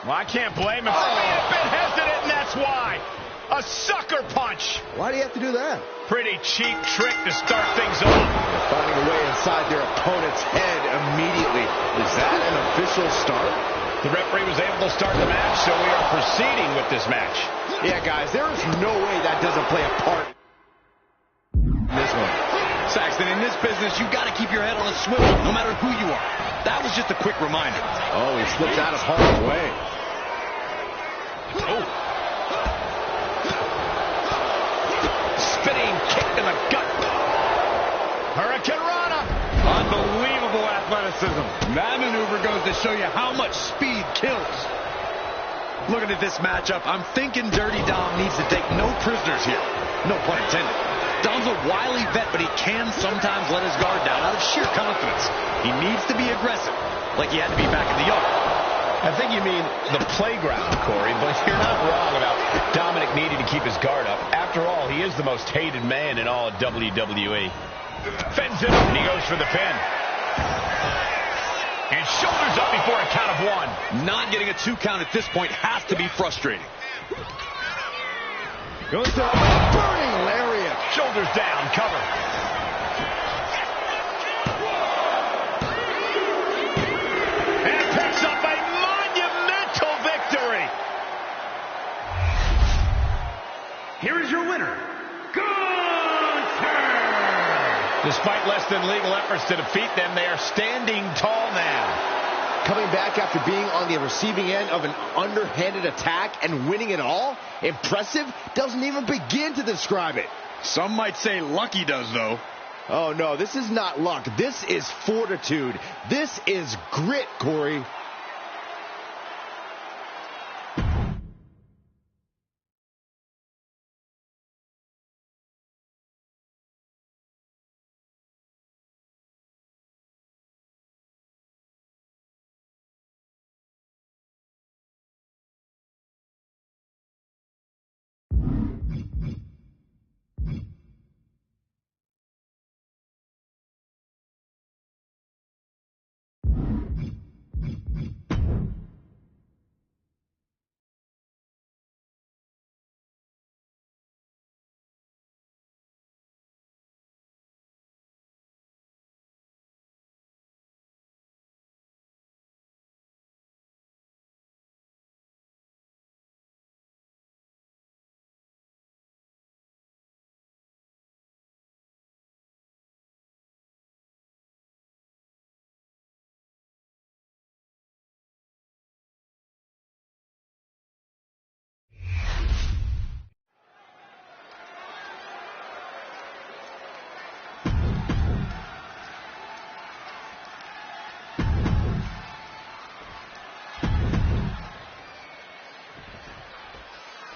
Well, I can't blame him. Oh, a bit hesitant, and that's why. A sucker punch. Why do you have to do that? Pretty cheap trick to start things off. They're finding a way inside their opponent's head immediately. Is that an official start? The referee was able to start the match, so we are proceeding with this match. Yeah, guys, there is no way that doesn't play a part in this one. Saxton, in this business, you've got to keep your head on a swivel, no matter who you are. That was just a quick reminder. Oh, he slips out of harm's way. Oh. Spinning kick in the gut. Hurricane Rana. Unbelievable athleticism. That maneuver goes to show you how much speed kills. Looking at this matchup, I'm thinking Dirty Dom needs to take no prisoners here. No pun intended. Dom's a wily vet, but he can sometimes let his guard down out of sheer confidence. He needs to be aggressive, like he had to be back in the yard. I think you mean the playground, Corey, but you're not wrong about Dominic needing to keep his guard up. After all, he is the most hated man in all of WWE. Fends it up, and he goes for the pin. And shoulders up before a count of one. Not getting a 2 count at this point has to be frustrating. Goes to a burning lariat. Shoulders down, cover. And picks up a monumental victory. Here is your winner, Despite less than legal efforts to defeat them, they are standing tall now. Coming back after being on the receiving end of an underhanded attack and winning it all? Impressive? Doesn't even begin to describe it. Some might say lucky does, though. Oh, no, this is not luck. This is fortitude. This is grit, Corey.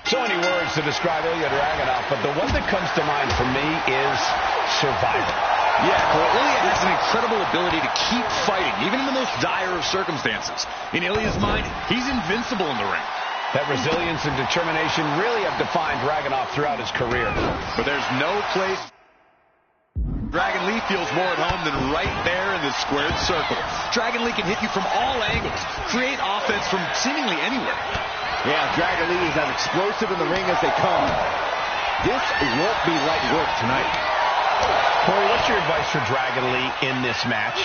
So many words to describe Ilya Dragunov, but the one that comes to mind for me is survival. Yeah, Cole, Ilya has an incredible ability to keep fighting, even in the most dire of circumstances. In Ilya's mind, he's invincible in the ring. That resilience and determination really have defined Dragunov throughout his career. But there's no place Dragon Lee feels more at home than right there in the squared circle. Dragon Lee can hit you from all angles, create offense from seemingly anywhere. Yeah, Dragon Lee is as explosive in the ring as they come. This won't be light work tonight. Corey, what's your advice for Dragon Lee in this match?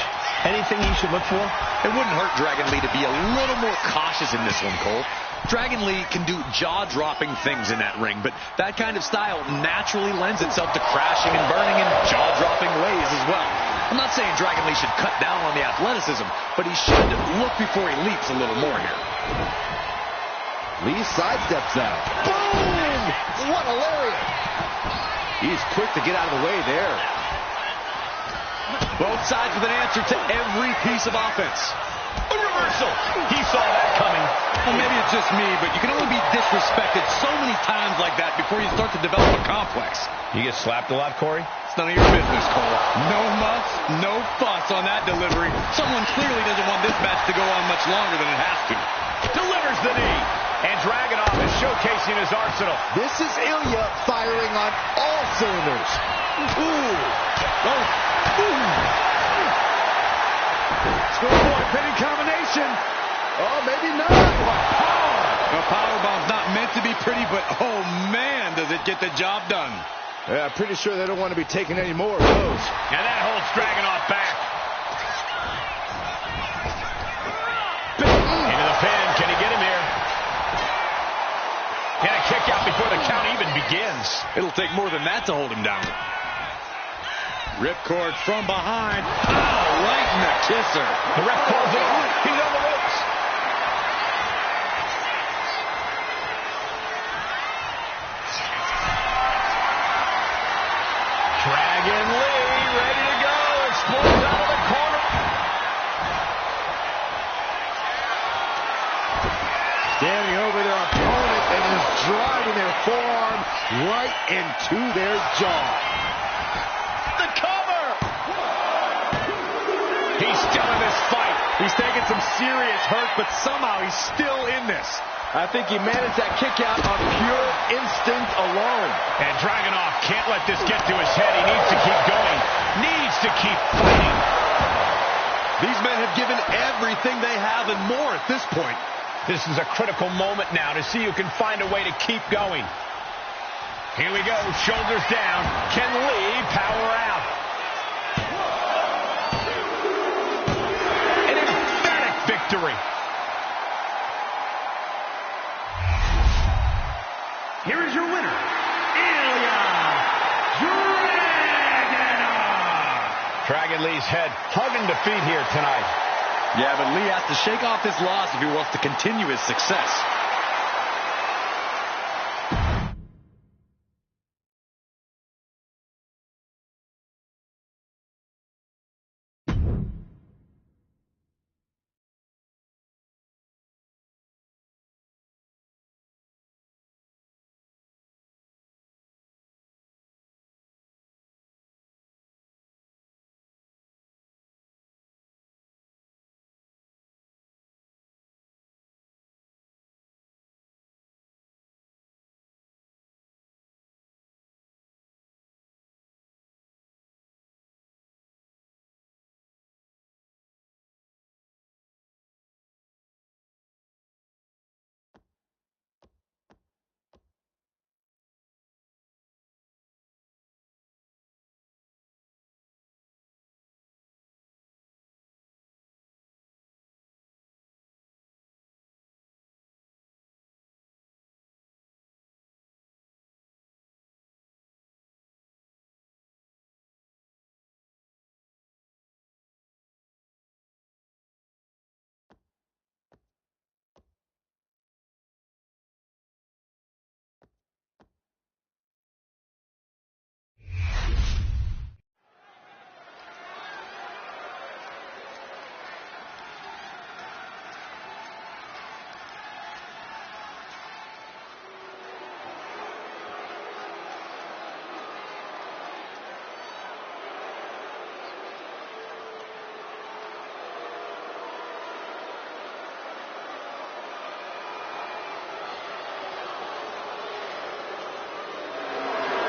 Anything he should look for? It wouldn't hurt Dragon Lee to be a little more cautious in this one, Cole. Dragon Lee can do jaw-dropping things in that ring, but that kind of style naturally lends itself to crashing and burning in jaw-dropping ways as well. I'm not saying Dragon Lee should cut down on the athleticism, but he should look before he leaps a little more here. Lee sidesteps out. Boom! What a lariat! He's quick to get out of the way there. Both sides with an answer to every piece of offense. A reversal! He saw that coming. Well, maybe it's just me, but you can only be disrespected so many times like that before you start to develop a complex. You get slapped a lot, Corey? It's none of your business, Cole. No muss, no fuss on that delivery. Someone clearly doesn't want this match to go on much longer than it has to. Delivers the knee. And Dragunov is showcasing his arsenal. This is Ilya firing on all cylinders. Ooh. Oh. Ooh. Scoreboard pinning combination. Oh, maybe not. The powerbomb's not meant to be pretty, but oh man, does it get the job done. Yeah, pretty sure they don't want to be taking any more of those. And that holds Dragunov back. Into the pin. Can he get him here? And a kick out before the count even begins. It'll take more than that to hold him down. Ripcord from behind. Oh, right in the kisser. The ref calls it off. He's on the ropes. Dragon Lee ready to go. Explodes out of the corner. Standing over their opponent and is driving their forearm right into their jaw. The cover. He's still in this fight. He's taking some serious hurt, but somehow he's still in this. I think he managed that kick out on pure instinct alone. And Dragunov can't let this get to his head. He needs to keep going. Needs to keep fighting. These men have given everything they have and more at this point. This is a critical moment now to see who can find a way to keep going. Here we go, shoulders down. Can Lee power out? An emphatic victory. Here is your winner, Ilya Dragunov. Dragon Lee's head hugging defeat here tonight. Yeah, but Lee has to shake off this loss if he wants to continue his success.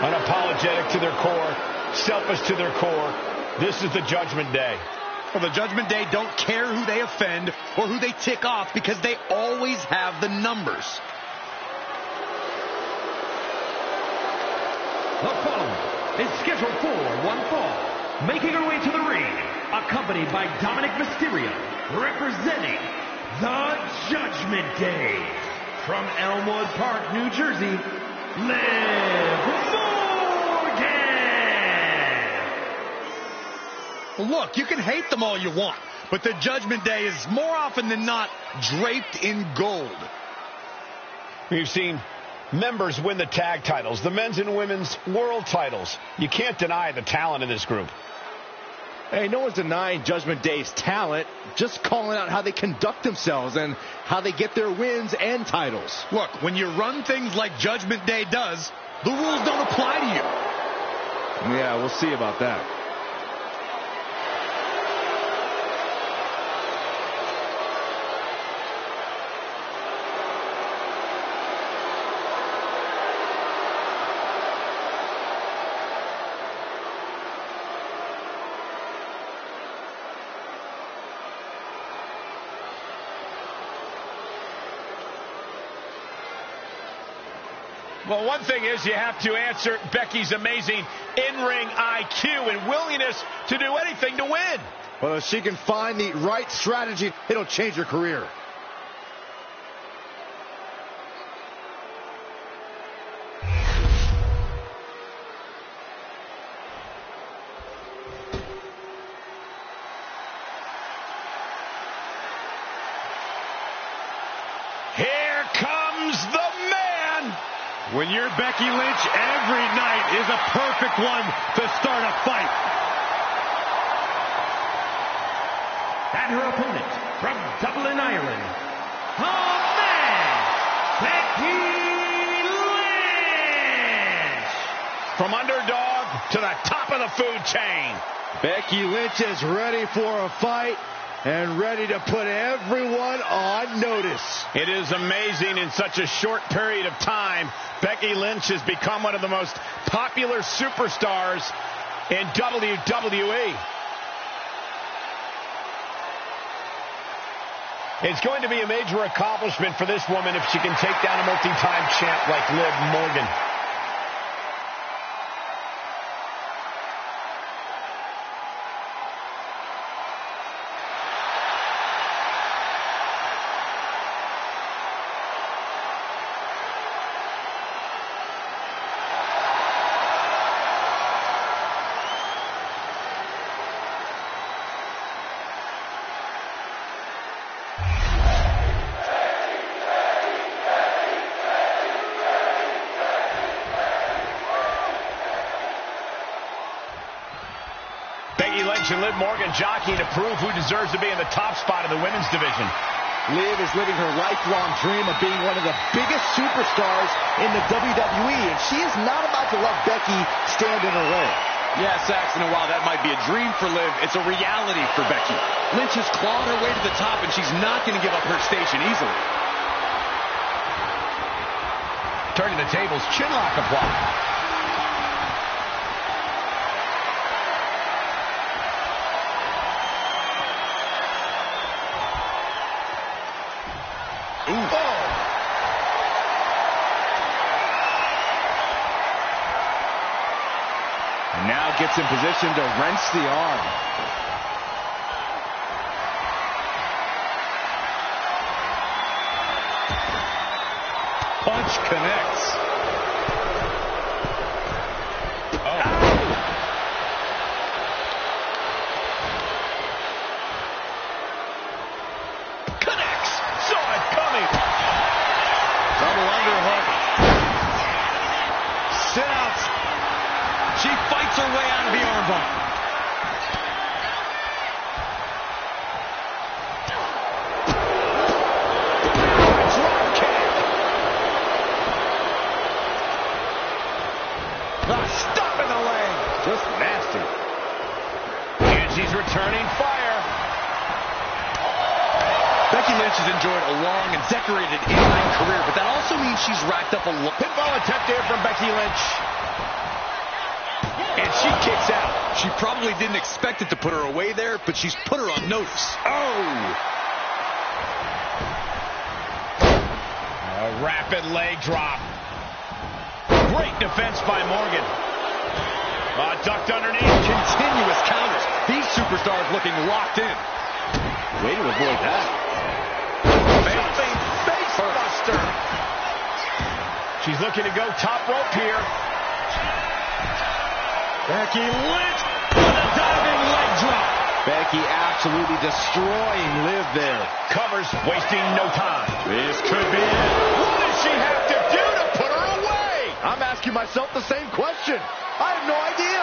Unapologetic to their core, selfish to their core. This is the Judgment Day. Well, the Judgment Day don't care who they offend or who they tick off because they always have the numbers. The following is scheduled for one fall. Making her way to the ring, accompanied by Dominic Mysterio, representing the Judgment Day. From Elmwood Park, New Jersey, Liv Morgan! Well, look, you can hate them all you want, but the Judgment Day is more often than not draped in gold. We've seen members win the tag titles, the men's and women's world titles. You can't deny the talent in this group. Hey, no one's denying Judgment Day's talent, just calling out how they conduct themselves and how they get their wins and titles. Look, when you run things like Judgment Day does, the rules don't apply to you. Yeah, we'll see about that. Well, one thing is you have to answer Becky's amazing in-ring IQ and willingness to do anything to win. Well, if she can find the right strategy, it'll change her career. Here comes the man. When you're Becky Lynch, every night is a perfect one to start a fight. And her opponent from Dublin, Ireland, the man, Becky Lynch. From underdog to the top of the food chain. Becky Lynch is ready for a fight and ready to put everyone on notice. It is amazing in such a short period of time, Becky Lynch has become one of the most popular superstars in WWE. It's going to be a major accomplishment for this woman if she can take down a multi-time champ like Liv Morgan. Lynch and Liv Morgan jockeying to prove who deserves to be in the top spot of the women's division. Liv is living her lifelong dream of being one of the biggest superstars in the WWE, and she is not about to let Becky stand in her way. Yeah, Saxon, and while that might be a dream for Liv, it's a reality for Becky. Lynch has clawed her way to the top, and she's not going to give up her station easily. Turning the tables, chinlock applied. Now gets in position to wrench the arm. Punch connects. Connects. Saw it coming. Double underhook. Sit out. She fights her way out of the armbar. Drop kick. Stop in the leg. Just nasty. And she's returning fire. Becky Lynch has enjoyed a long and decorated in-ring career, but that also means she's racked up a pinfall attempt there from Becky Lynch. And she kicks out. She probably didn't expect it to put her away there, but she's put her on notice. Oh! A rapid leg drop. Great defense by Morgan. Ducked underneath. Continuous counters. These superstars looking locked in. Way to avoid that. Jumping face buster. She's looking to go top rope here. Becky Lynch with a diving leg drop. Becky absolutely destroying Liv there. Covers, wasting no time. This could be it. What does she have to do to put her away? I'm asking myself the same question. I have no idea.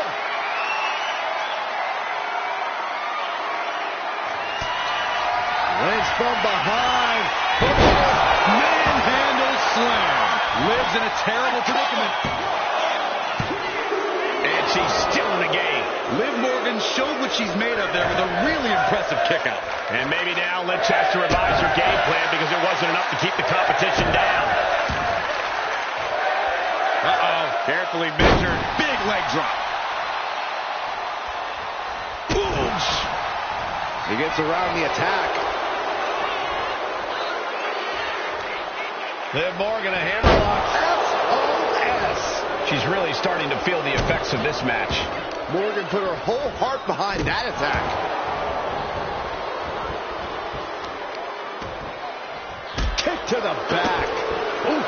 Lynch from behind. Manhandle slam. Liv's in a terrible predicament. And she's still in the game. Liv Morgan showed what she's made of there with a really impressive kick out. And maybe now Lynch has to revise her game plan because it wasn't enough to keep the competition down. Carefully measured. Big leg drop. Boom. He gets around the attack. Liv Morgan, a hammerlock. She's really starting to feel the effects of this match. Morgan put her whole heart behind that attack. Kick to the back. Oof.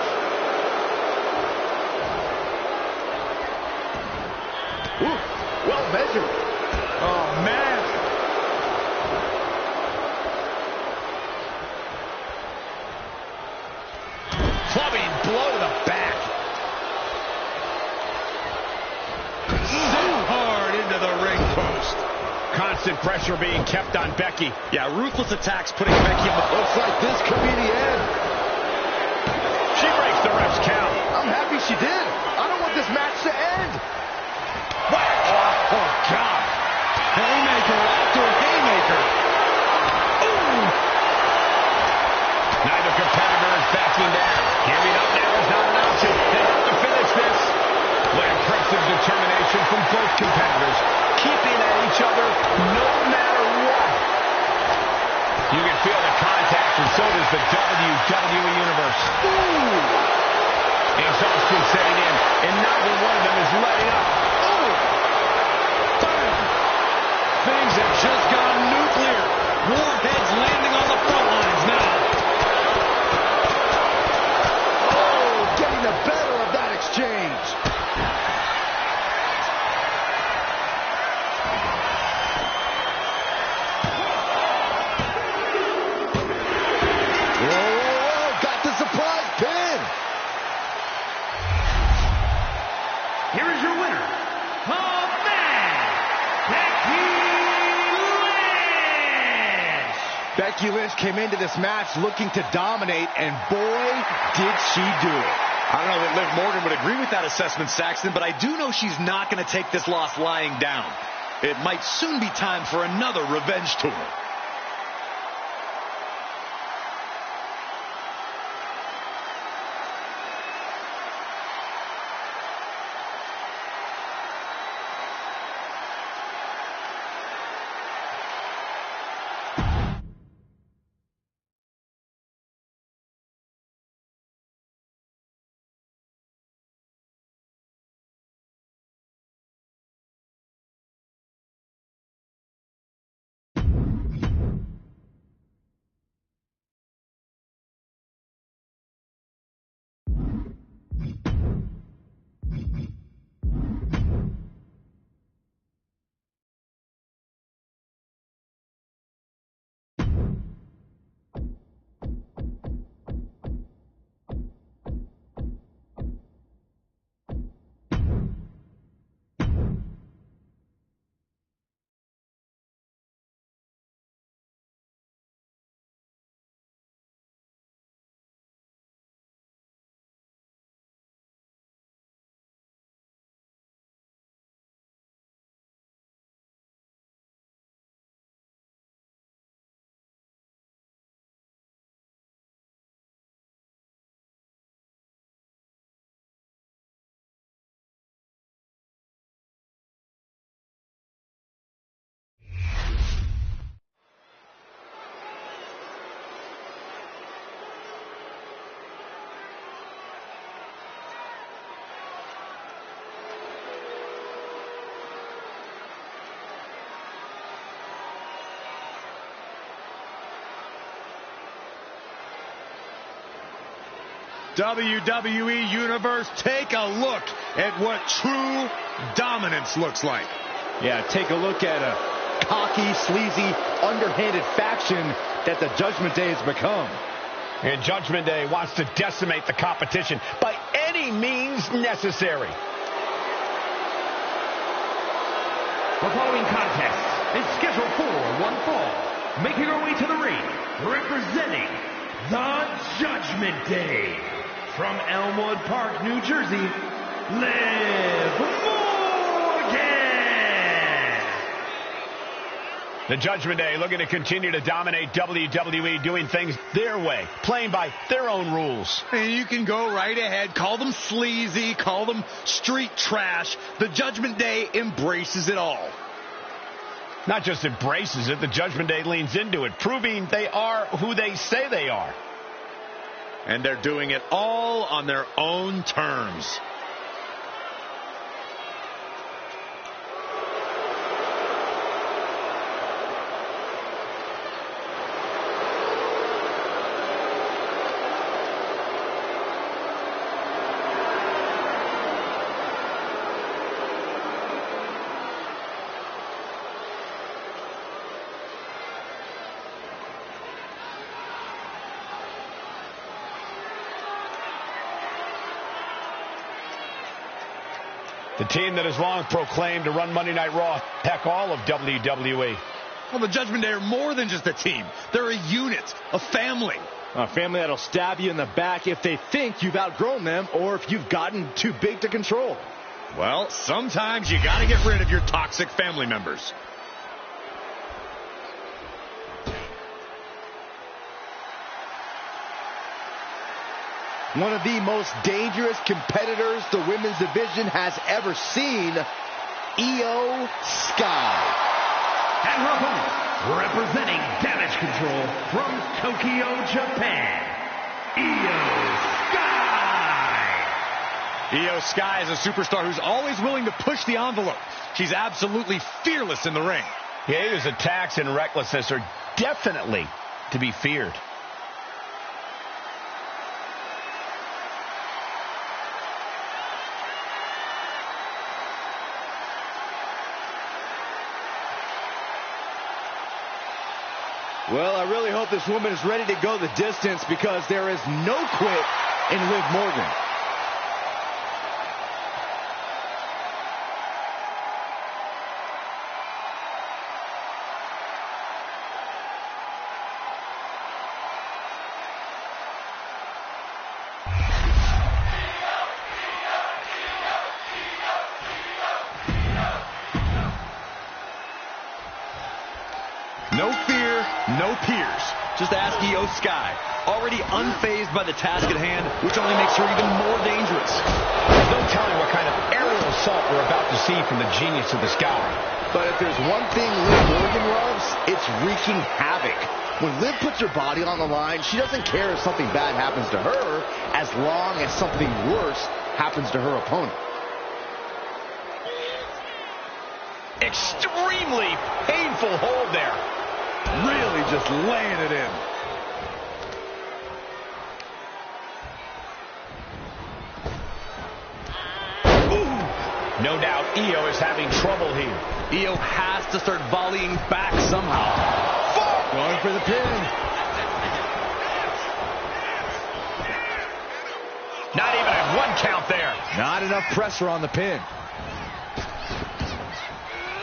Oof. Well measured. Oh, man. Clubbing blow to the back. So hard into the ring post. Constant pressure being kept on Becky. Yeah, ruthless attacks putting Becky in the... Looks like this could be the end. She breaks the ref's count. I'm happy she did. I don't want this match to end. Whack! Oh, God. Haymaker after haymaker. Ooh. Neither competitor is backing down. Giving up now is not an option. They have to finish this. What impressive determination from both competitors. Keeping at each other no matter what. You can feel the contact, and so does the WWE Universe. Ooh. Exhaustion setting in, and neither one of them is letting up. Ooh. Bam. Things have just gone nuclear. Warheads landing on the front lines now. Oh, getting the better of that exchange. Whoa, got the surprise pin. Here is your winner, the man, Becky Lynch. Becky Lynch came into this match looking to dominate, and boy, did she do it. I don't know that Liv Morgan would agree with that assessment, Saxton, but I do know she's not going to take this loss lying down. It might soon be time for another revenge tour. WWE Universe, take a look at what true dominance looks like. Yeah, take a look at a cocky, sleazy, underhanded faction that the Judgment Day has become. And Judgment Day wants to decimate the competition by any means necessary. The following contest is scheduled for one fall. Making her way to the ring, representing the Judgment Day. From Elmwood Park, New Jersey, Liv Morgan. The Judgment Day looking to continue to dominate WWE, doing things their way, playing by their own rules. And you can go right ahead, call them sleazy, call them street trash. The Judgment Day embraces it all. Not just embraces it, the Judgment Day leans into it, proving they are who they say they are. And they're doing it all on their own terms. The team that has long proclaimed to run Monday Night Raw, heck, all of WWE. Well, the Judgment Day are more than just a team. They're a unit, a family. A family that'll stab you in the back if they think you've outgrown them or if you've gotten too big to control. Well, sometimes you got to get rid of your toxic family members. One of the most dangerous competitors the women's division has ever seen, Io Sky. And her opponent, representing Damage Control from Tokyo, Japan, Io Sky. Io Sky is a superstar who's always willing to push the envelope. She's absolutely fearless in the ring. Yeah, his attacks and recklessness are definitely to be feared. Well, I really hope this woman is ready to go the distance because there is no quit in Liv Morgan. No fear, no peers. Just ask Io Sky. Already unfazed by the task at hand, which only makes her even more dangerous. There's no telling what kind of aerial assault we're about to see from the genius of the Sky. But if there's one thing Liv Morgan loves, it's wreaking havoc. When Liv puts her body on the line, she doesn't care if something bad happens to her, as long as something worse happens to her opponent. Extremely painful hold there. Really just laying it in. Ooh. No doubt Io is having trouble here. Io has to start volleying back somehow. Going for the pin. Not even at one count there. Not enough pressure on the pin.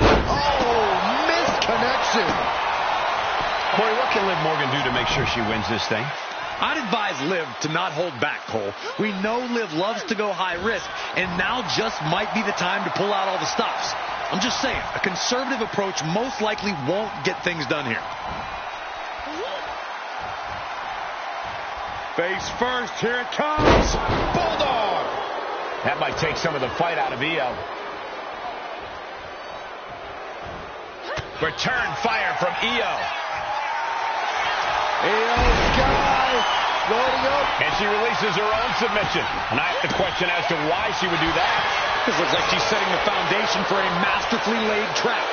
Oh, missed connection. Corey, what can Liv Morgan do to make sure she wins this thing? I'd advise Liv to not hold back, Cole. We know Liv loves to go high risk, and now just might be the time to pull out all the stops. I'm just saying, a conservative approach most likely won't get things done here. Face first, here it comes. Bulldog! That might take some of the fight out of Io. Return fire from Io. Io Sky loading up. And she releases her own submission. And I have to question as to why she would do that. This looks like she's setting the foundation for a masterfully laid trap.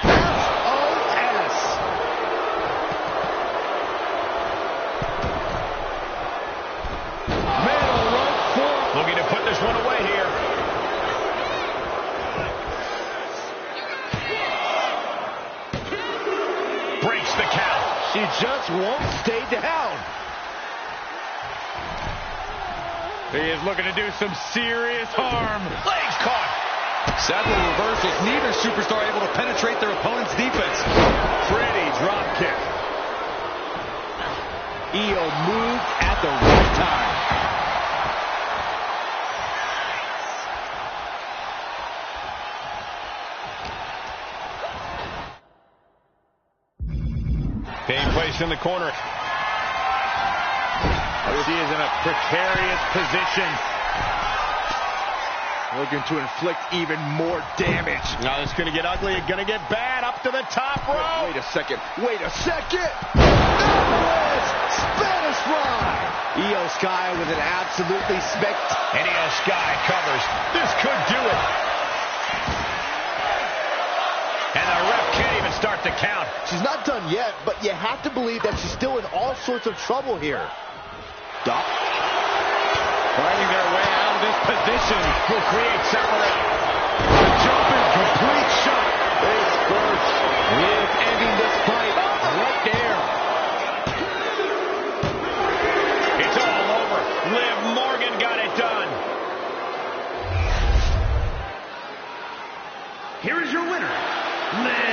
SOS. Middle rope for. Looking to put this one away here. Breaks the count. She just won't stay down. He is looking to do some serious harm. Legs caught. Several reversals. Neither superstar able to penetrate their opponent's defense. Pretty drop kick. Io moved at the right time. Being placed in the corner. She is in a precarious position. Looking to inflict even more damage. Now it's going to get ugly. It's going to get bad. Up to the top rope. Wait a second. Wait a second. There it is. Spanish fly. Io Sky with an absolutely And Io Sky covers. This could do it. And the ref can't even start the count. She's not done yet, but you have to believe that she's still in all sorts of trouble here. Stop. Fighting their way out of this position. Will create separate. The jump is complete shot. Face first. Liv ending this fight right there. It's all over. Liv Morgan got it done. here is your winner, Liv.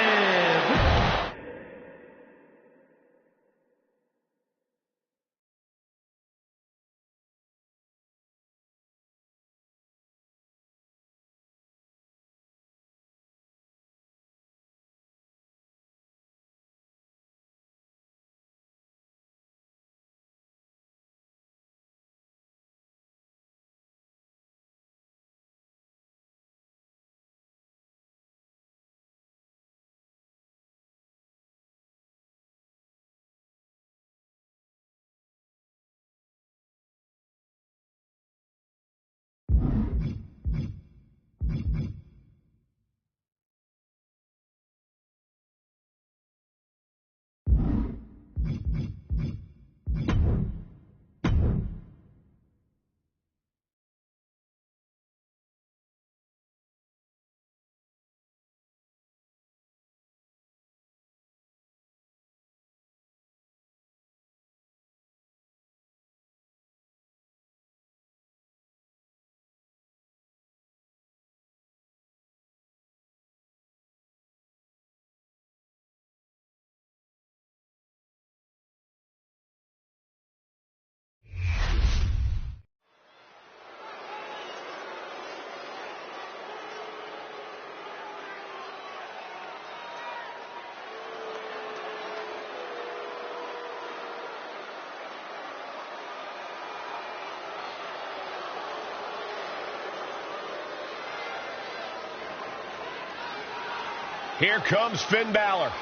Here comes Finn Balor,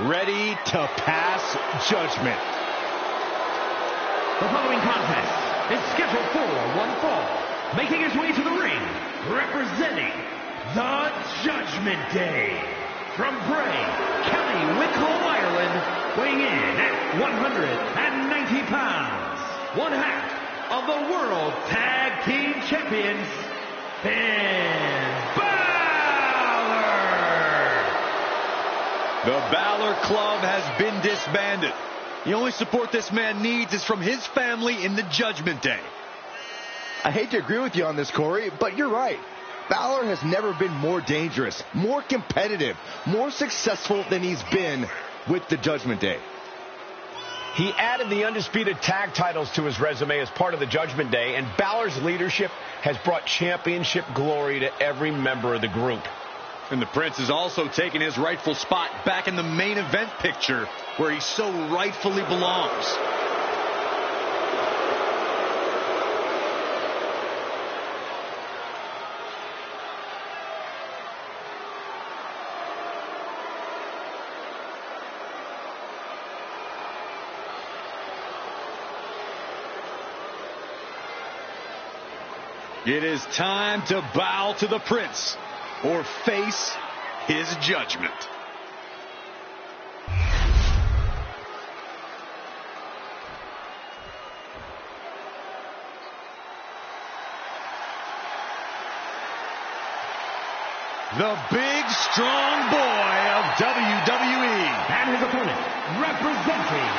ready to pass judgment. The following contest is scheduled for one fall. Making his way to the ring, representing the Judgment Day. From Bray, County Wicklow, Ireland, weighing in at 190 pounds. One half of the World Tag Team Champions, Finn Balor. The Balor Club has been disbanded. The only support this man needs is from his family in the Judgment Day. I hate to agree with you on this, Corey, but you're right. Balor has never been more dangerous, more competitive, more successful than he's been with the Judgment Day. He added the undisputed tag titles to his resume as part of the Judgment Day, and Balor's leadership has brought championship glory to every member of the group. And the Prince has also taken his rightful spot back in the main event picture where he so rightfully belongs. It is time to bow to the Prince or face his judgment. The big, strong boy of WWE. And his opponent, representing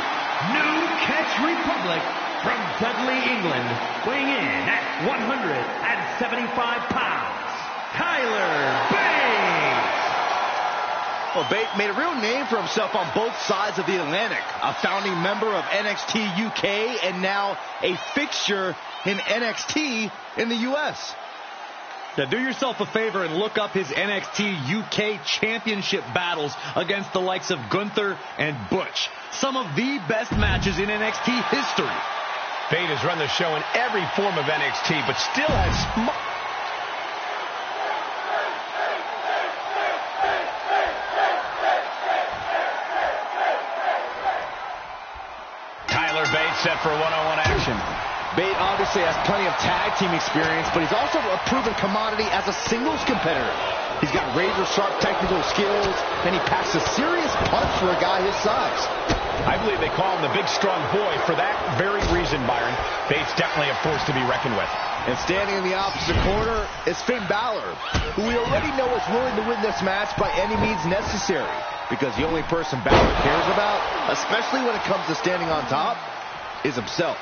New Catch Republic from Dudley, England, weighing in at 175 pounds, Tyler Bate. Well, Bate made a real name for himself on both sides of the Atlantic. A founding member of NXT UK and now a fixture in NXT in the US. Now do yourself a favor and look up his NXT UK championship battles against the likes of Gunther and Butch. Some of the best matches in NXT history. Bate has run the show in every form of NXT, but still has... Tyler Bate set for one-on-one action. Bate obviously has plenty of tag team experience, but he's also a proven commodity as a singles competitor. He's got razor-sharp technical skills, and he packs a serious punch for a guy his size. I believe they call him the big, strong boy for that very reason, Byron. Bate's definitely a force to be reckoned with. And standing in the opposite corner is Finn Balor, who we already know is willing to win this match by any means necessary, because the only person Balor cares about, especially when it comes to standing on top, is himself.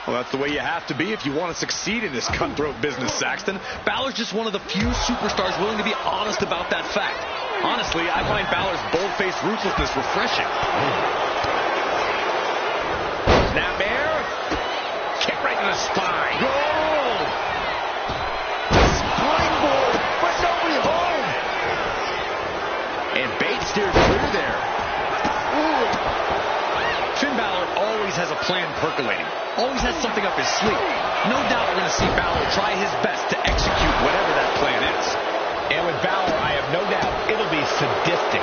Well, that's the way you have to be if you want to succeed in this cutthroat business, Saxton. Balor's just one of the few superstars willing to be honest about that fact. Honestly, I find Balor's bold-faced ruthlessness refreshing. Snap air. Kick right to the spine. Goal! Springboard, but nobody home. And Bates steers clear there. Ooh. Finn Balor always has a plan percolating. Always has something up his sleeve. No doubt we're going to see Balor try his best to execute whatever that plan is. And with Balor, I have no doubt it'll be sadistic.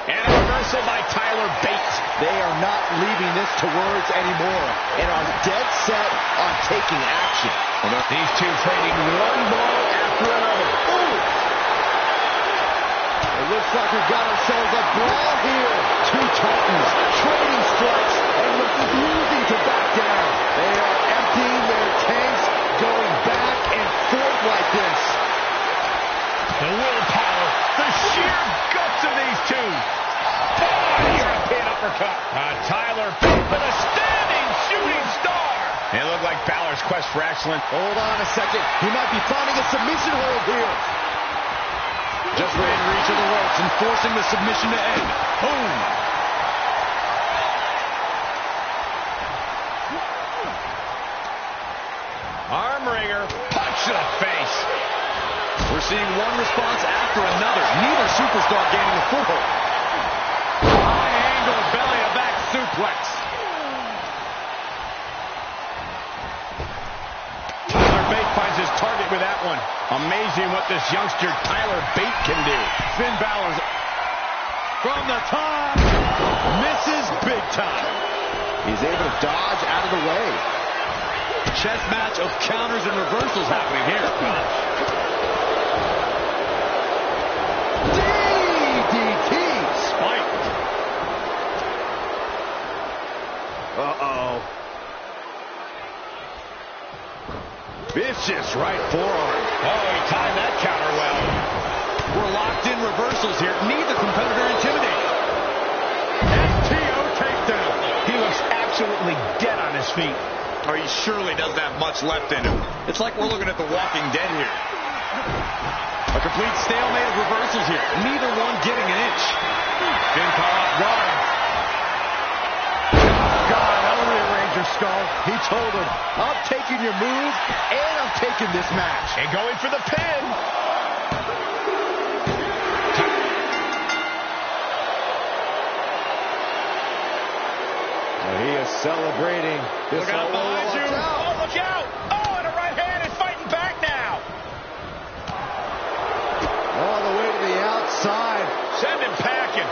And a reversal by Tyler Bates. They are not leaving this to words anymore and are dead set on taking action. These two trading one blow after another. Ooh. It looks like we've got ourselves a brawl here. Two titans trading strikes and refusing to back down. They are emptying their tanks, going back and forth like this. The willpower, the sheer guts of these two. European uppercut. Tyler Bate with a standing shooting star. It looked like Balor's quest for excellence. Hold on a second. He might be finding a submission hold here. Just within reach of the ropes and forcing the submission to end. Boom! Arm wringer, punch to the face. We're seeing one response after another. Neither superstar gaining a foothold. High angle belly-to-back suplex. Tyler Bate finds his target with that one. Amazing what this youngster Tyler Bate can do. Finn Balor's from the top. Misses big time. He's able to dodge out of the way. Chess match of counters and reversals happening here. DDT! Spike. Uh-oh. Vicious right forearm. Oh, he timed that counter well. We're locked in reversals here. Neither competitor intimidated. STO takedown. He looks absolutely dead on his feet. Or he surely doesn't have much left in him. It's like we're looking at The Walking Dead here. A complete stalemate of reversals here. Neither one getting an inch. Finn caught off guard. God, that'll rearrange your skull. He told him, I'm taking your move, and I'm taking this match. And going for the pin. He is celebrating. Look out behind you. Oh, look out. Oh, and a right hand is fighting back now. All the way to the outside. Send him packing.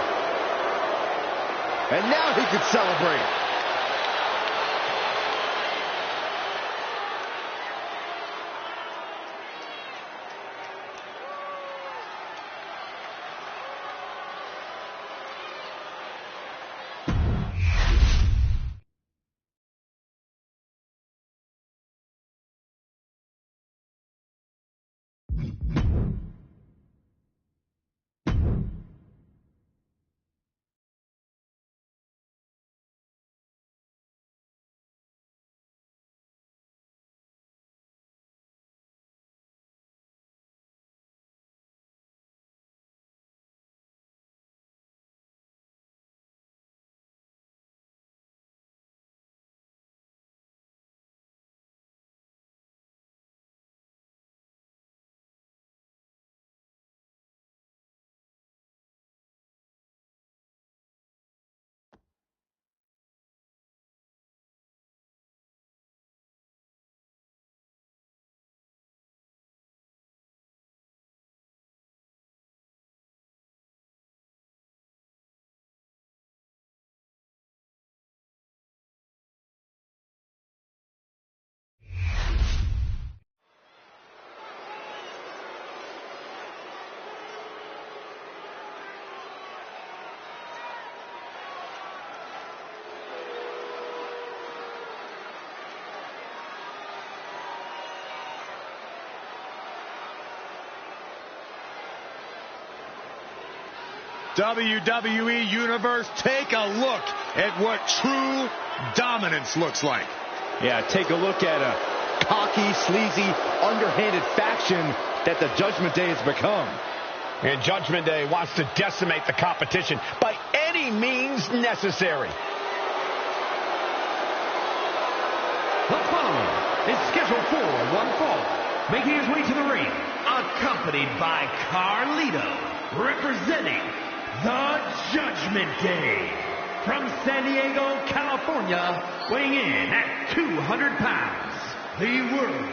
And now he can celebrate. WWE Universe, take a look at what true dominance looks like. Yeah, take a look at a cocky, sleazy, underhanded faction that the Judgment Day has become. And Judgment Day wants to decimate the competition by any means necessary. The following is scheduled for one fall, making his way to the ring, accompanied by Carlito, representing the Judgment Day. From San Diego, California, weighing in at 200 pounds, the World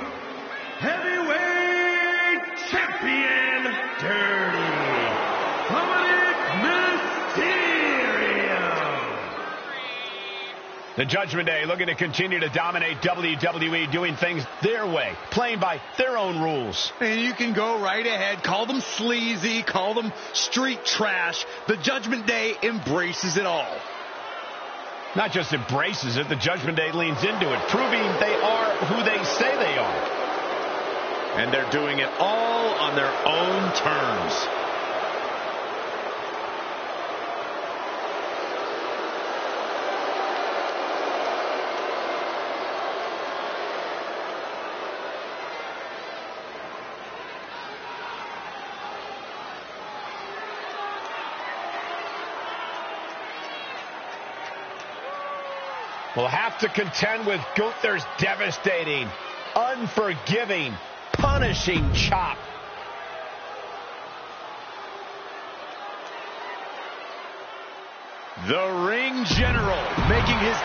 Heavyweight Champion, Dirty Mysterio. The Judgment Day looking to continue to dominate WWE, doing things their way, playing by their own rules. And you can go right ahead, call them sleazy, call them street trash. The Judgment Day embraces it all. Not just embraces it, the Judgment Day leans into it, proving they are who they say they are. And they're doing it all on their own terms. Will have to contend with Gunther's devastating, unforgiving, punishing chop. The ring general making his...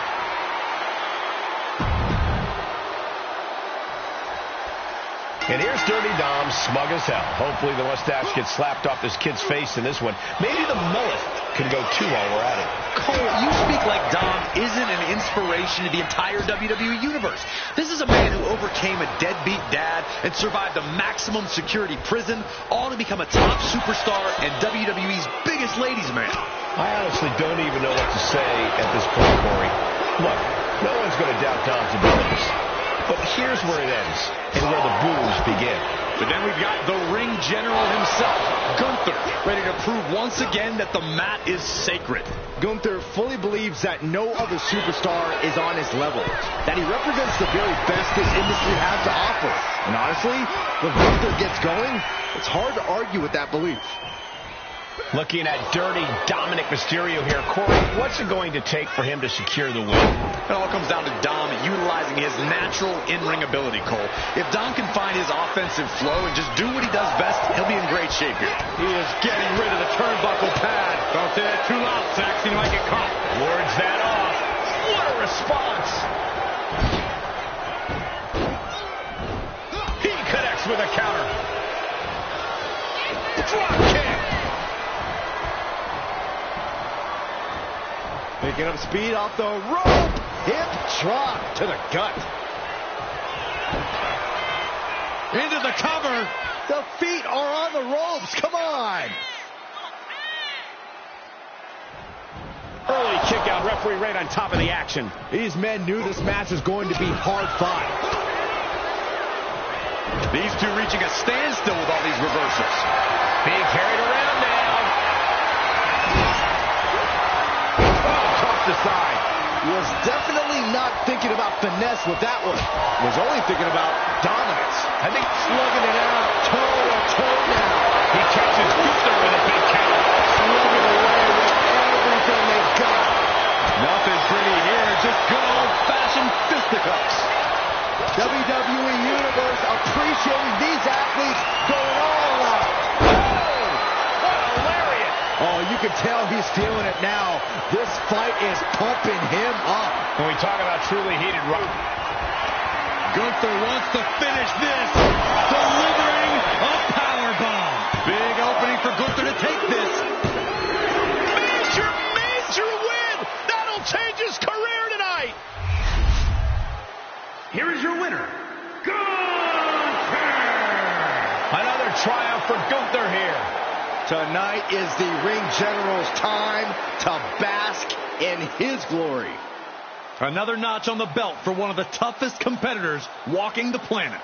And here's Dirty Dom, smug as hell. Hopefully the mustache gets slapped off this kid's face in this one. Maybe the mullet can go too while we're at it. Cole, you speak like Dom isn't an inspiration to the entire WWE Universe. This is a man who overcame a deadbeat dad and survived a maximum security prison, all to become a top superstar and WWE's biggest ladies man. I honestly don't even know what to say at this point, Corey. Look, no one's going to doubt Dom's abilities. But here's where it ends and where the boos begin. But then we've got the ring general himself, Gunther, ready to prove once again that the mat is sacred. Gunther fully believes that no other superstar is on his level, that he represents the very best this industry has to offer. And honestly, when Gunther gets going, it's hard to argue with that belief. Looking at Dirty Dominic Mysterio here. Corey, what's it going to take for him to secure the win? It all comes down to Dom utilizing his natural in-ring ability, Cole. If Dom can find his offensive flow and just do what he does best, he'll be in great shape here. He is getting rid of the turnbuckle pad. Don't say that too loud, Sax. He might get caught. Wards that off. What a response. He connects with a counter. Drop kick. Picking up speed off the rope. Hip drop to the gut. Into the cover. The feet are on the ropes. Come on. Early kick out. Referee right on top of the action. These men knew this match was going to be hard fought. These two reaching a standstill with all these reversals. Being carried around now. Aside. Was definitely not thinking about finesse with that one. Was only thinking about dominance. I think slugging it out toe to toe now. He catches Gunther with a big counter. Slugging away with everything they've got. Nothing pretty here, just good old-fashioned fisticuffs. WWE Universe appreciating these athletes going all out. Oh, you can tell he's feeling it now. This fight is pumping him up. When we talk about truly heated rock. Gunther wants to finish this. Delivering a powerbomb. Big opening for Gunther to take this. Major win. That'll change his career tonight. Here is your winner, Gunther. Another triumph for Gunther here. Tonight is the Ring General's time to bask in his glory. Another notch on the belt for one of the toughest competitors walking the planet.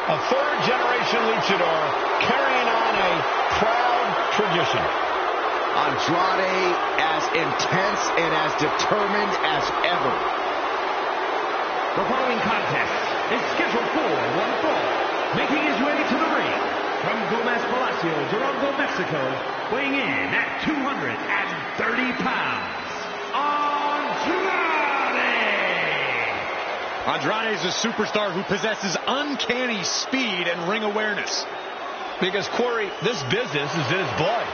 A third-generation luchador carrying on a proud tradition. Andrade as intense and as determined as ever. The following contest is scheduled for one fall. Making his way to the ring from Gomez Palacio, Durango, Mexico, weighing in at 230 pounds, Andrade! Andrade is a superstar who possesses uncanny speed and ring awareness. Because, Corey, this business is in his blood.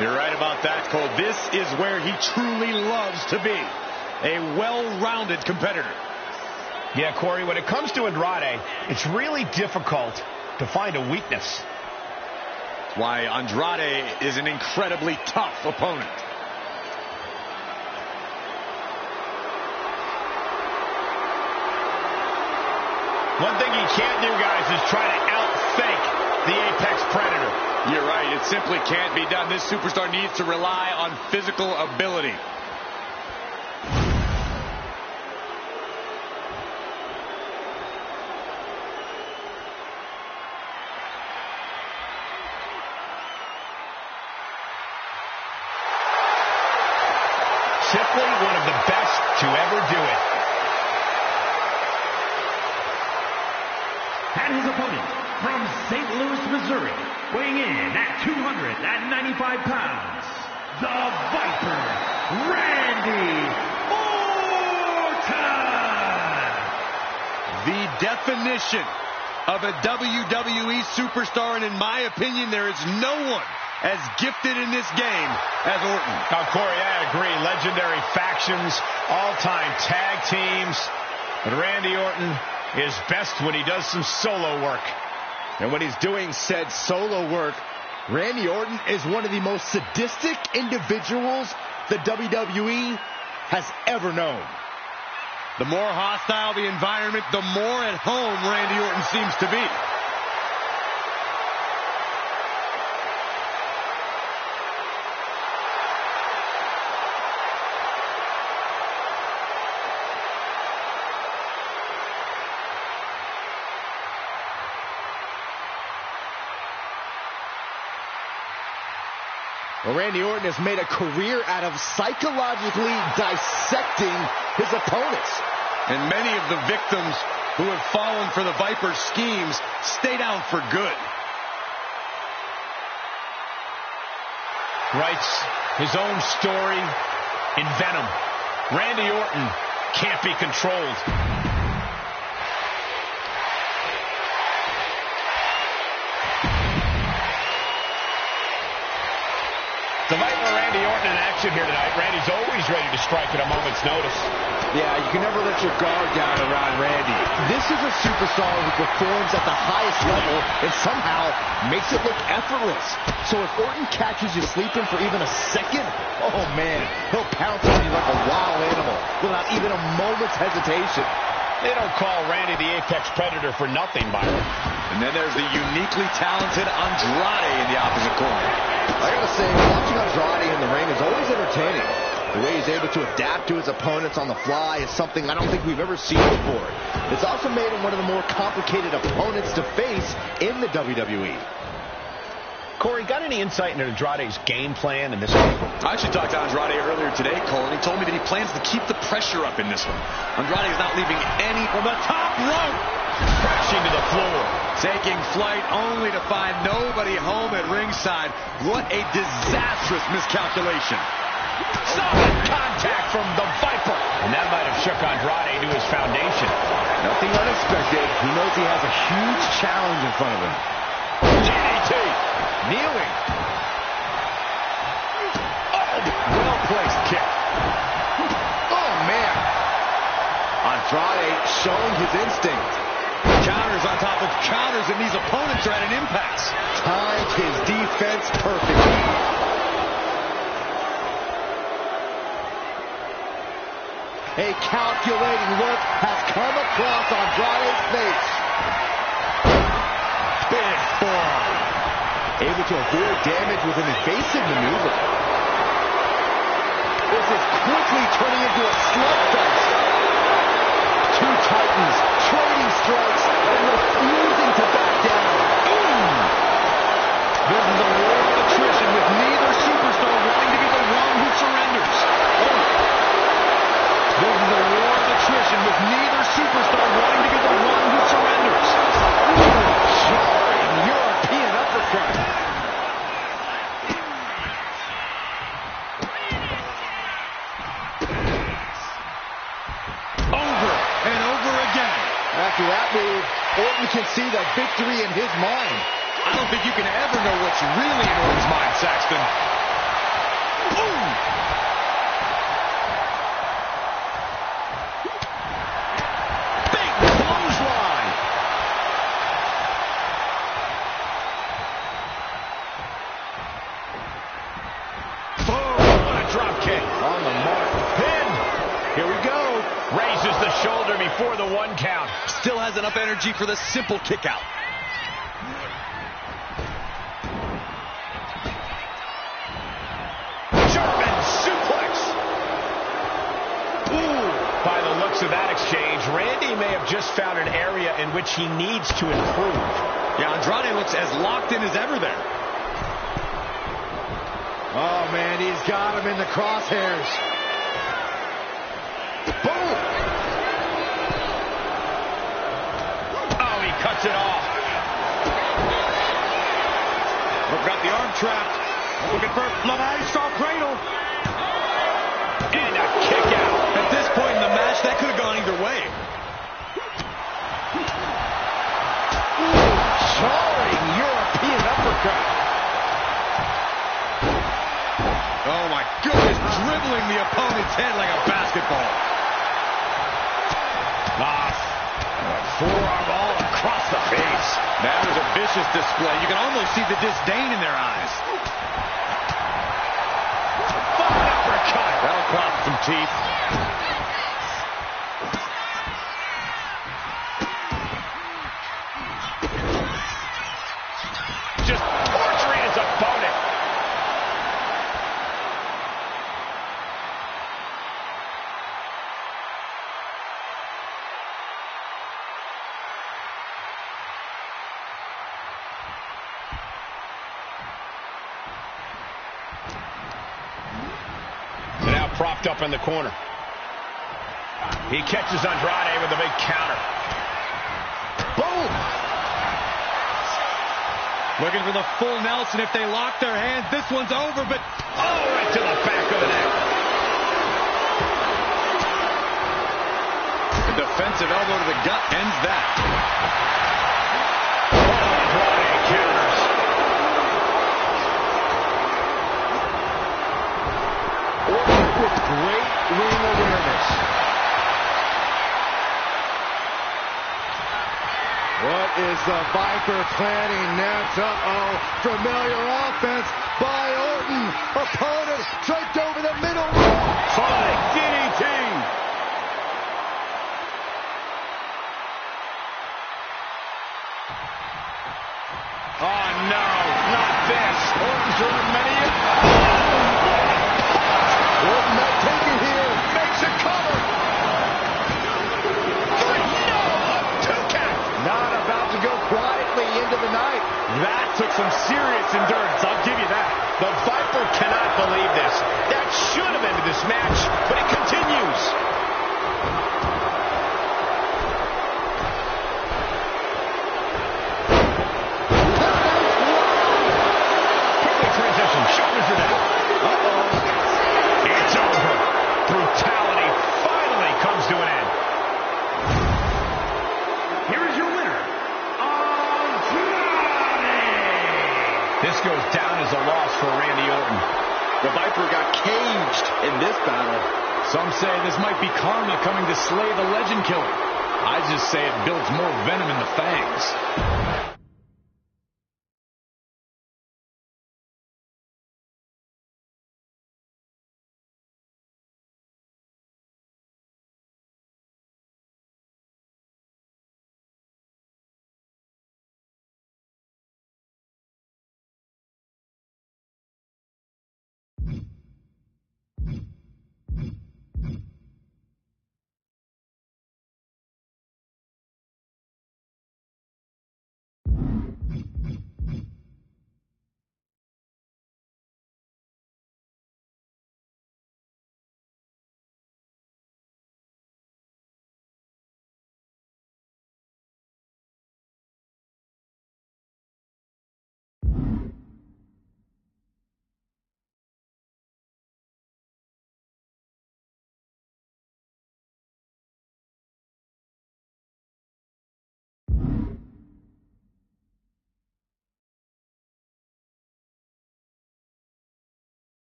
You're right about that, Cole. This is where he truly loves to be. A well-rounded competitor. Yeah, Corey, when it comes to Andrade, it's really difficult to find a weakness. That's why Andrade is an incredibly tough opponent. One thing he can't do, guys, is try to outthink the Apex Predator. You're right. It simply can't be done. This superstar needs to rely on physical ability. Simply one of the best to ever do it. And his opponent from St. Louis, Missouri, weighing in at 295 pounds, the Viper, Randy Orton! The definition of a WWE superstar, and in my opinion, there is no one as gifted in this game as Orton. Oh, Corey, I agree. Legendary factions, all-time tag teams. But Randy Orton is best when he does some solo work. And when he's doing said solo work, Randy Orton is one of the most sadistic individuals the WWE has ever known. The more hostile the environment, the more at home Randy Orton seems to be. Well, Randy Orton has made a career out of psychologically dissecting his opponents. And many of the victims who have fallen for the Viper's schemes stay down for good. Writes his own story in Venom. Randy Orton can't be controlled. The Viper, Randy Orton in action here tonight. Randy's always ready to strike at a moment's notice. Yeah, you can never let your guard down around Randy. This is a superstar who performs at the highest level and somehow makes it look effortless. So if Orton catches you sleeping for even a second, oh man, he'll pounce on you like a wild animal without even a moment's hesitation. They don't call Randy the Apex Predator for nothing, Byron. And then there's the uniquely talented Andrade in the opposite corner. I gotta say, watching Andrade in the ring is always entertaining. The way he's able to adapt to his opponents on the fly is something I don't think we've ever seen before. It's also made him one of the more complicated opponents to face in the WWE. Corey, got any insight into Andrade's game plan in this one? I actually talked to Andrade earlier today, Cole, and he told me that he plans to keep the pressure up in this one. Andrade is not leaving any from the top rope. Crashing to the floor. Taking flight only to find nobody home at ringside. What a disastrous miscalculation. Solid contact from the Viper. And that might have shook Andrade to his foundation. Nothing unexpected. He knows he has a huge challenge in front of him. DDT. Kneeling. Oh, well-placed kick. Oh, man. Andrade showing his instinct. Counters on top of counters, and these opponents are at an impasse. Timed his defense perfectly. A calculating look has come across Andrade's face. Big forearm. Able to avoid damage with an evasive maneuver. This is quickly turning into a slugfest. Two titans trading strikes and refusing after that move, Orton can see the victory in his mind. I don't think you can ever know what's really in Orton's mind, Saxton. Boom! Big clothesline. Boom! What a drop kick. On the mark. Pin. Here we go. Raises the shoulder before the 1 count. Still has enough energy for the simple kick out. German suplex. Ooh. By the looks of that exchange, Randy may have just found an area in which he needs to improve. Yeah, Andrade looks as locked in as ever there. Oh, man, he's got him in the crosshairs. Boom! Oh, he cuts it off. We've got the arm trapped. Looking for Lamaistar cradle. And a kick out. At this point in the match, that could have gone either way. Jarring European uppercut. Oh my goodness, dribbling the opponent's head like a basketball. Forearm all across the face. That was a vicious display. You can almost see the disdain in their eyes. Fine uppercut. That'll crop some teeth. Just torturing his opponent. Now propped up in the corner. He catches Andrade with a big counter. Boom! Looking for the full Nelson. If they lock their hands, this one's over, but... Oh, right to the back of the neck. A defensive elbow to the gut ends that. Andrade counters. Orton with great ring awareness. What is the Viper planning next? Uh-oh, familiar offense by Orton. Opponent draped over the middle rope. Sonic DDT. Oh, no, not this. Orton's doing many. Orton not taking here. Makes a cover. 3, no, a 2 count. Not about to go quietly into the night. That took some serious endurance, I'll give you that. The Viper cannot believe this. That should have ended this match, but it continues. Quickly transition, shoulders are down. Uh-oh. It's over. Brutality finally comes to an end. Here is your winner, Andrade. This goes down as a loss for Randy Orton. The Viper got caged in this battle. Some say this might be karma coming to slay the legend killer. I just say it builds more venom in the fangs.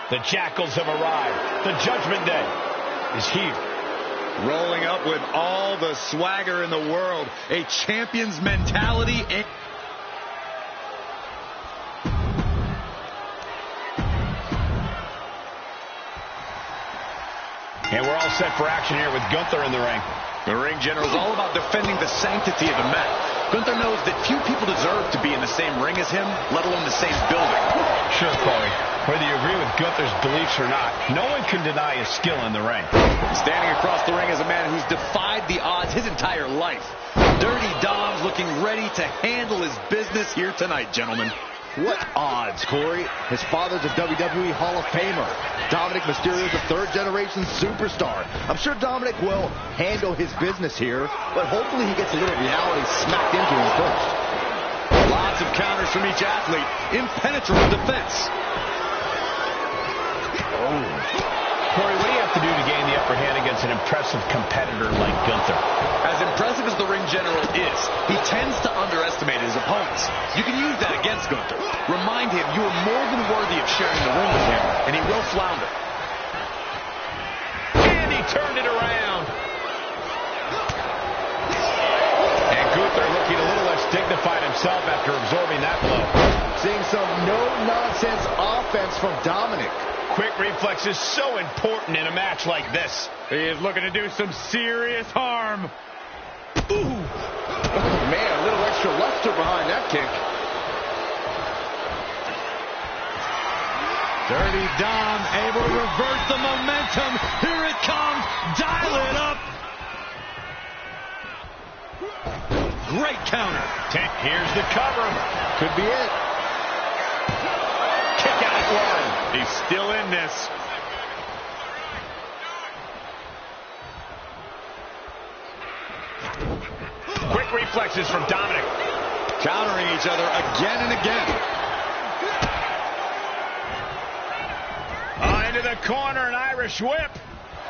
The Jackals have arrived. The Judgment Day is here. Rolling up with all the swagger in the world. A champion's mentality. And we're all set for action here with Gunther in the ring. The ring general is all about defending the sanctity of the mat. Gunther knows that few people deserve to be in the same ring as him, let alone the same building. Sure, Corey. Whether you agree with Gunther's beliefs or not, no one can deny his skill in the ring. Standing across the ring is a man who's defied the odds his entire life. Dirty Dom's looking ready to handle his business here tonight, gentlemen. What odds, Corey? His father's a WWE Hall of Famer. Dominic Mysterio's a third-generation superstar. I'm sure Dominic will handle his business here, but hopefully he gets a little reality smacked into him first. Lots of counters from each athlete. Impenetrable defense. Corey, what do you have to do to gain the upper hand against an impressive competitor like Gunther? As impressive as the ring general is, he tends to underestimate his opponents. You can use that against Gunther. Remind him you are more than worthy of sharing the ring with him, and he will flounder. And he turned it around. And Gunther looking a little less dignified himself after absorbing that blow. Seeing some no-nonsense offense from Dominic. Quick reflex is so important in a match like this. He is looking to do some serious harm. Ooh. Oh, man, a little extra luster behind that kick. Dirty Dom able to reverse the momentum. Here it comes. Dial it up. Great counter. Here's the cover. Could be it. Kick out at one. He's still in this. Quick reflexes from Dominic. Countering each other again and again. Into the corner, an Irish whip.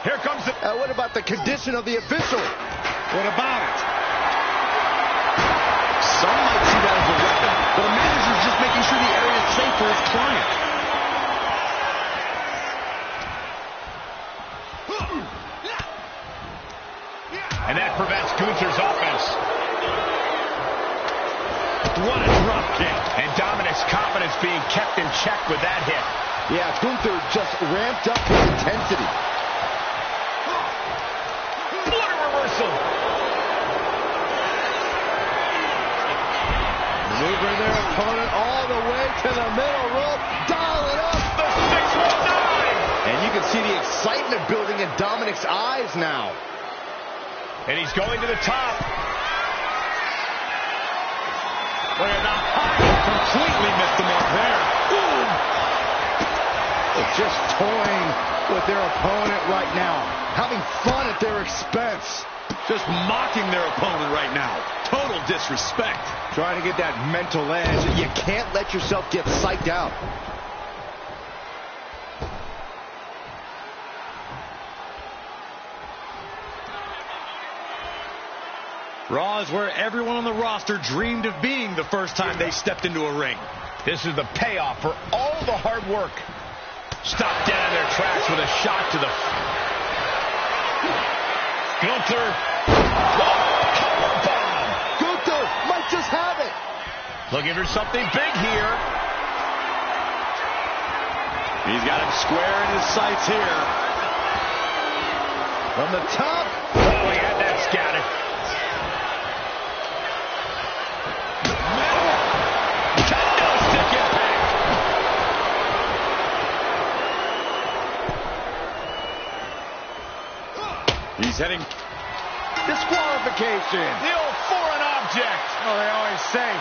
Here comes the... What about the condition of the official? What about it? Some might see that as a weapon, but the manager's just making sure the area is safe for his client. And that prevents Gunther's offense. What a drop kick. And Dominic's confidence being kept in check with that hit. Yeah, Gunther just ramped up his intensity. What a reversal. Maneuvering their opponent all the way to the middle rope. Dial it up. The 619. And you can see the excitement building in Dominic's eyes now. And he's going to the top. Look at the high. Completely missed the mark there. Boom. Just toying with their opponent right now. Having fun at their expense. Just mocking their opponent right now. Total disrespect. Trying to get that mental edge. You can't let yourself get psyched out. Raw is where everyone on the roster dreamed of being the first time they stepped into a ring. This is the payoff for all the hard work. Stopped dead in their tracks with a shot to the... Gunther. Powerbomb. Gunther might just have it. Looking for something big here. He's got him square in his sights here. From the top. Oh, he had that scattered. He's heading... Disqualification. The old foreign object. Oh, they always say...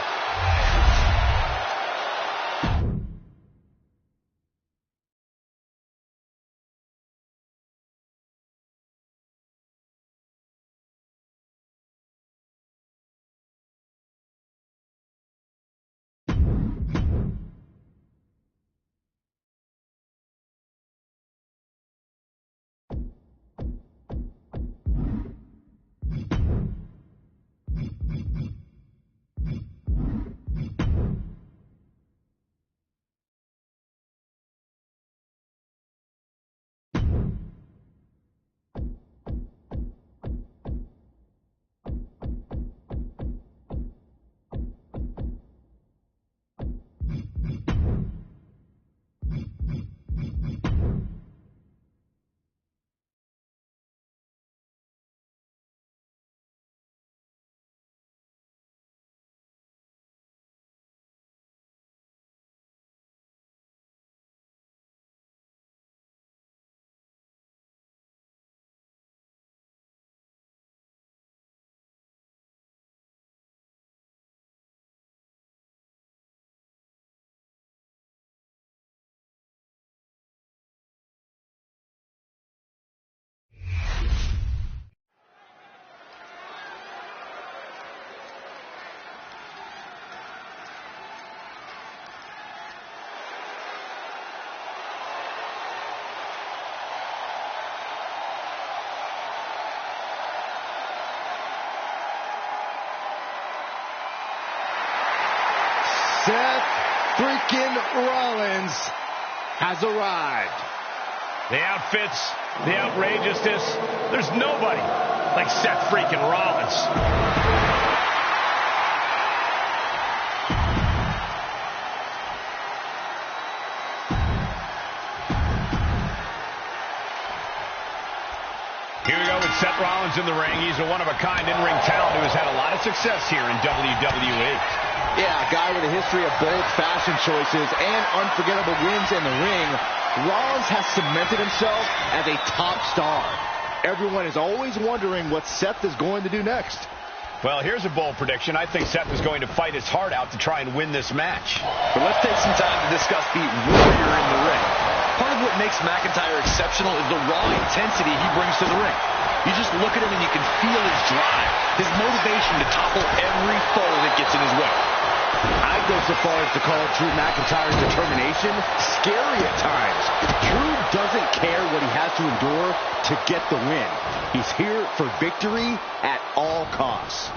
freaking Rollins has arrived. The outfits, the outrageousness. There's nobody like Seth freaking Rollins. Here we go with Seth Rollins in the ring. He's a one-of-a-kind in-ring talent who has had a lot of success here in WWE. Yeah, a guy with a history of bold fashion choices and unforgettable wins in the ring. Rollins has cemented himself as a top star. Everyone is always wondering what Seth is going to do next. Well, here's a bold prediction. I think Seth is going to fight his heart out to try and win this match. But let's take some time to discuss the warrior in the ring. Part of what makes McIntyre exceptional is the raw intensity he brings to the ring. You just look at him and you can feel his drive, his motivation to topple every foe that gets in his way. I'd go so far as to call Drew McIntyre's determination scary at times. Drew doesn't care what he has to endure to get the win. He's here for victory at all costs.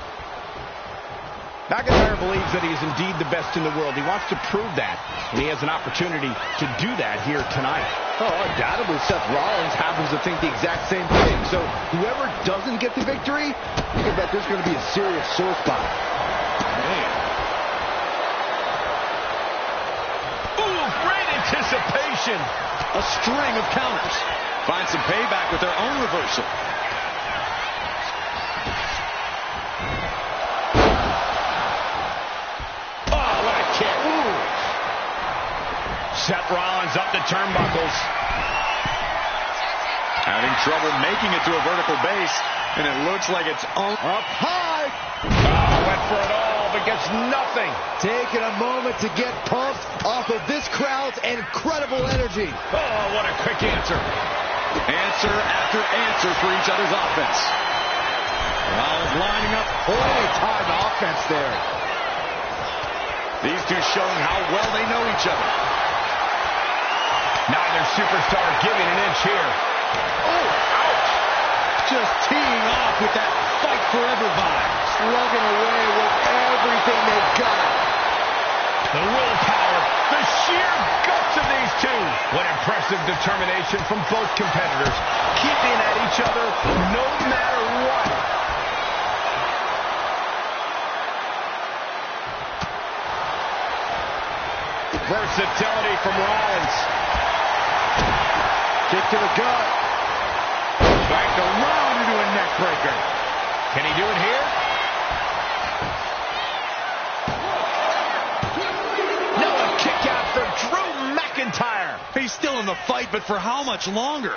McIntyre believes that he is indeed the best in the world. He wants to prove that, and he has an opportunity to do that here tonight. Oh, undoubtedly Seth Rollins happens to think the exact same thing. So whoever doesn't get the victory, you can bet there's going to be a serious sore spot. Man. Ooh, great anticipation. A string of counters. Find some payback with their own reversal. Seth Rollins up the turnbuckles. Having trouble making it to a vertical base, and it looks like it's up high. Went for it all, but gets nothing. Taking a moment to get pumped off of this crowd's incredible energy. Oh, what a quick answer. Answer after answer for each other's offense. Rollins lining up. Plenty time offense there. These two showing how well they know each other. Neither superstar giving an inch here. Oh, ouch. Just teeing off with that fight forever vibe. Slugging away with everything they've got. The willpower, the sheer guts of these two. What impressive determination from both competitors. Keeping at each other no matter what. Versatility from Rollins. Kick to the gut. Back around into a neck breaker. Can he do it here? No, a kick out for Drew McIntyre. He's still in the fight, but for how much longer?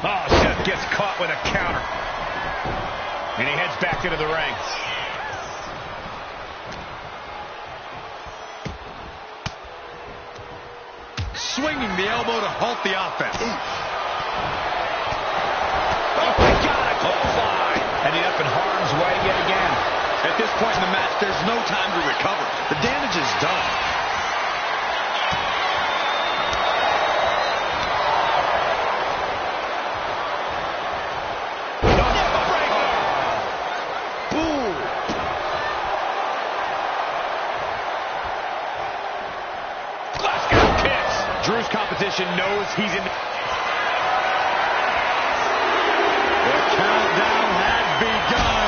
Oh, Seth gets caught with a counter. And he heads back into the ring. Swinging the elbow to halt the offense. Oh, my God, a clothesline. Ending up in harm's way yet again. At this point in the match, there's no time to recover. The damage is done. Drew's competition knows he's in. The countdown has begun.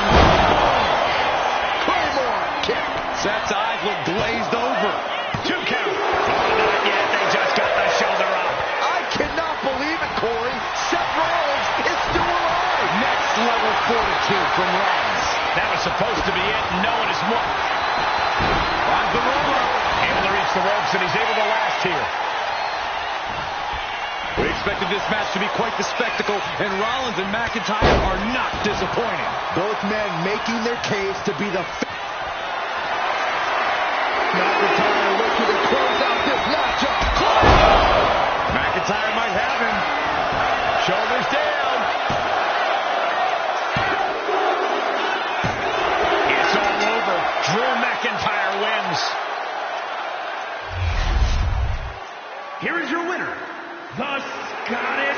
Claymore kick. Seth's eyes look glazed over. 2 count. Oh, not yet. They just got the shoulder up. I cannot believe it, Corey. Seth Rollins is still alive. Next level fortitude from Rollins. That was supposed to be it. No one is more. Finds the roller. Able to reach the ropes, and he's able to last here. We expected this match to be quite the spectacle, and Rollins and McIntyre are not disappointing. Both men making their case to be the... McIntyre looking to close out this matchup. McIntyre might have him. Shoulders down. It's all over. Drew McIntyre wins. here is your winner, the Scottish